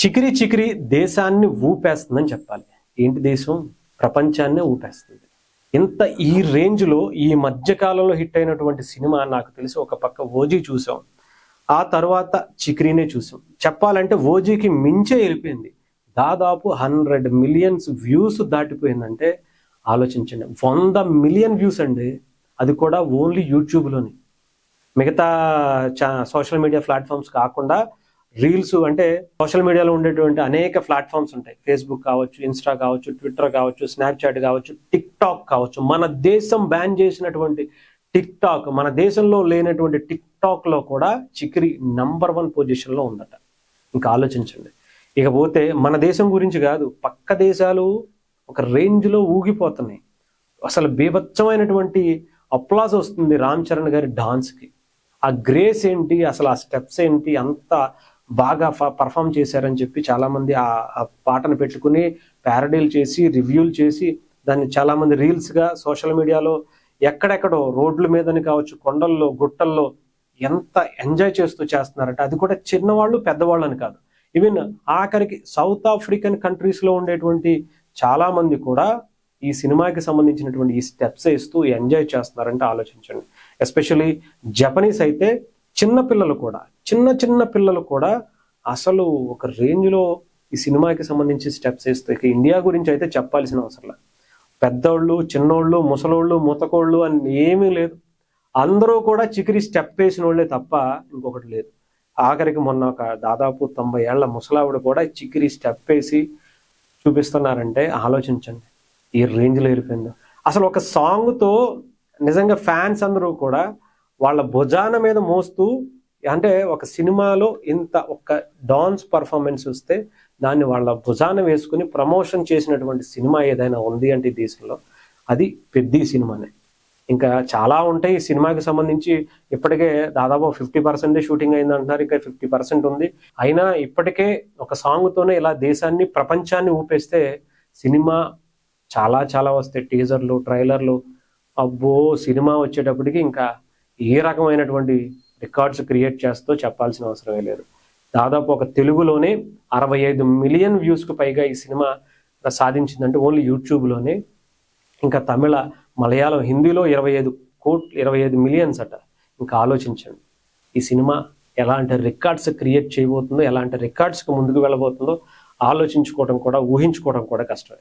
చికిరి చికిరి దేశాన్ని ఊపేస్తుందని చెప్పాలి. ఏంటి దేశం? ప్రపంచాన్నే ఊపేస్తుంది. ఇంత ఈ రేంజ్లో ఈ మధ్యకాలంలో హిట్ అయినటువంటి సినిమా నాకు తెలిసి ఒక పక్క ఓజీ చూసాం, ఆ తర్వాత చికిరీనే చూసాం. చెప్పాలంటే ఓజీకి మించే వెళ్ళిపోయింది. దాదాపు 100 మిలియన్స్ వ్యూస్ దాటిపోయిందంటే ఆలోచించండి. 100 మిలియన్ వ్యూస్ అండి, అది కూడా ఓన్లీ యూట్యూబ్లోని. మిగతా సోషల్ మీడియా ప్లాట్ఫామ్స్ కాకుండా రీల్స్ అంటే సోషల్ మీడియాలో ఉండేటువంటి అనేక ప్లాట్ఫామ్స్ ఉంటాయి. ఫేస్బుక్ కావచ్చు, ఇన్స్టా కావచ్చు, ట్విట్టర్ కావచ్చు, స్నాప్చాట్ కావచ్చు, టిక్ టాక్ కావచ్చు. మన దేశం బ్యాన్ చేసినటువంటి టిక్ టాక్, మన దేశంలో లేనటువంటి టిక్ టాక్ లో కూడా చికిరి నంబర్ 1 పొజిషన్లో ఉందట. ఇంకా ఆలోచించండి. ఇకపోతే మన దేశం గురించి కాదు, పక్క దేశాలు ఒక రేంజ్లో ఊగిపోతున్నాయి. అసలు బీభత్సమైనటువంటి అప్లాజ్ వస్తుంది రామ్ చరణ్ గారి డాన్స్కి. ఆ గ్రేస్ ఏంటి, అసలు ఆ స్టెప్స్ ఏంటి, అంత బాగా పర్ఫామ్ చేశారని చెప్పి చాలామంది ఆ పాటను పెట్టుకుని ప్యారడీలు చేసి, రివ్యూలు చేసి, దాన్ని చాలామంది రీల్స్గా సోషల్ మీడియాలో ఎక్కడెక్కడో రోడ్ల మీదని కావచ్చు, కొండల్లో, గుట్టల్లో ఎంత ఎంజాయ్ చేస్తూ చేస్తున్నారంటే, అది కూడా చిన్నవాళ్ళు పెద్దవాళ్ళు అని కాదు, ఈవెన్ ఆఖరికి సౌత్ ఆఫ్రికన్ కంట్రీస్లో ఉండేటువంటి చాలామంది కూడా ఈ సినిమాకి సంబంధించినటువంటి ఈ స్టెప్స్ వేస్తూ ఎంజాయ్ చేస్తున్నారంటే ఆలోచించండి. ఎస్పెషల్లీ జపనీస్ అయితే చిన్న పిల్లలు కూడా అసలు ఒక రేంజ్లో ఈ సినిమాకి సంబంధించి స్టెప్స్ వేస్తూ, ఇక ఇండియా గురించి అయితే చెప్పాల్సిన అవసరం లేదు. పెద్దోళ్ళు, చిన్నోళ్ళు, ముసలోళ్ళు, ముతకోళ్ళు అని ఏమీ లేదు. అందరూ కూడా చికిరి స్టెప్ వేసిన వాళ్ళే తప్ప ఇంకొకటి లేదు. ఆఖరికి మొన్న ఒక దాదాపు 90 ఏళ్ల ముసలావిడ కూడా చికిరి స్టెప్ వేసి చూపిస్తున్నారంటే ఆలోచించండి ఈ రేంజ్లో వెళ్ళిపోయిందో. అసలు ఒక సాంగ్తో నిజంగా ఫ్యాన్స్ అందరూ కూడా వాళ్ళ భుజాన మీద మోస్తూ, అంటే ఒక సినిమాలో ఇంత ఒక డాన్స్ పర్ఫార్మెన్స్ వస్తే దాన్ని వాళ్ళ భుజాన వేసుకుని ప్రమోషన్ చేసినటువంటి సినిమా ఏదైనా ఉంది అంటే ఈ దేశంలో అది పెద్ద సినిమానే. ఇంకా చాలా ఉంటాయి ఈ సినిమాకి సంబంధించి. ఇప్పటికే దాదాపు 50% షూటింగ్ అయింది అంటున్నారు, ఇంకా 50% ఉంది. అయినా ఇప్పటికే ఒక సాంగ్తోనే ఇలా దేశాన్ని, ప్రపంచాన్ని ఊపేస్తే సినిమా చాలా వస్తాయి. టీజర్లు, ట్రైలర్లు, అబ్బో సినిమా వచ్చేటప్పటికి ఇంకా ఏ రకమైనటువంటి రికార్డ్స్ క్రియేట్ చేస్తూ చెప్పాల్సిన అవసరమే లేదు. దాదాపు ఒక తెలుగులోనే 65 మిలియన్ వ్యూస్కు పైగా ఈ సినిమా సాధించిందంటే ఓన్లీ యూట్యూబ్లోనే. ఇంకా తమిళ, మలయాళం, హిందీలో 25 మిలియన్స్ అట. ఇంకా ఆలోచించండి ఈ సినిమా ఎలాంటి రికార్డ్స్ క్రియేట్ చేయబోతుందో, ఎలాంటి రికార్డ్స్కి ముందుకు వెళ్ళబోతుందో ఆలోచించుకోవడం కూడా, ఊహించుకోవడం కూడా కష్టమే.